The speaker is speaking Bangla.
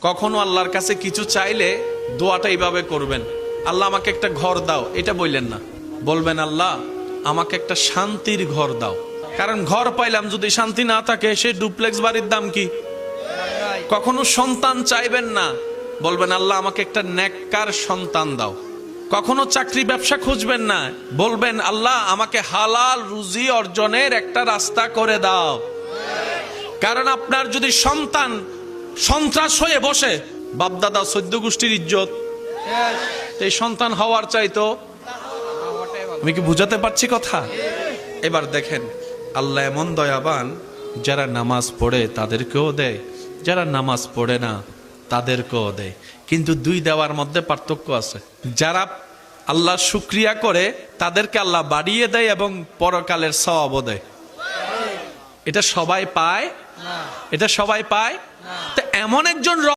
কখনো আল্লাহর কাছে কিছু চাইলে দোয়াটা এইভাবে করবেন, আল্লাহ আমাকে একটা ঘর দাও, এটা বললেন না। বলবেন আল্লাহ আমাকে একটা শান্তির ঘর দাও। কারণ ঘর পাইলাম যদি শান্তি না থাকে, সে ডুপ্লেক্স বাড়ির দাম কি? কখনো সন্তান চাইবেন না, বলবেন আল্লাহ আমাকে একটা নেককার সন্তান দাও। কখনো চাকরি ব্যবসা খুঁজবেন না, বলবেন আল্লাহ আমাকে হালাল রুজি অর্জনের একটা রাস্তা করে দাও। কারণ আপনার যদি সন্তান সন্ত্রাস হয়ে বসে, বাপদাদা 14 গোষ্ঠীর ইজ্জত, এই সন্তান হওয়ার চাইতো। আমি কি বুঝাতে পারছি কথা? এবার দেখেন আল্লাহ এমন দয়াবান, যারা নামাজ পড়ে তাদেরকেও দেয়, যারা নামাজ পড়ে না তাদেরকেও দেয়। কিন্তু দুই দেওয়ার মধ্যে পার্থক্য আছে। যারা আল্লাহ শুকরিয়া করে তাদেরকে আল্লাহ বাড়িয়ে দেয় এবং পরকালের সওয়াবও দেয়। এটা সবাই পায়? এটা সবাই পায়? তো এমন একজন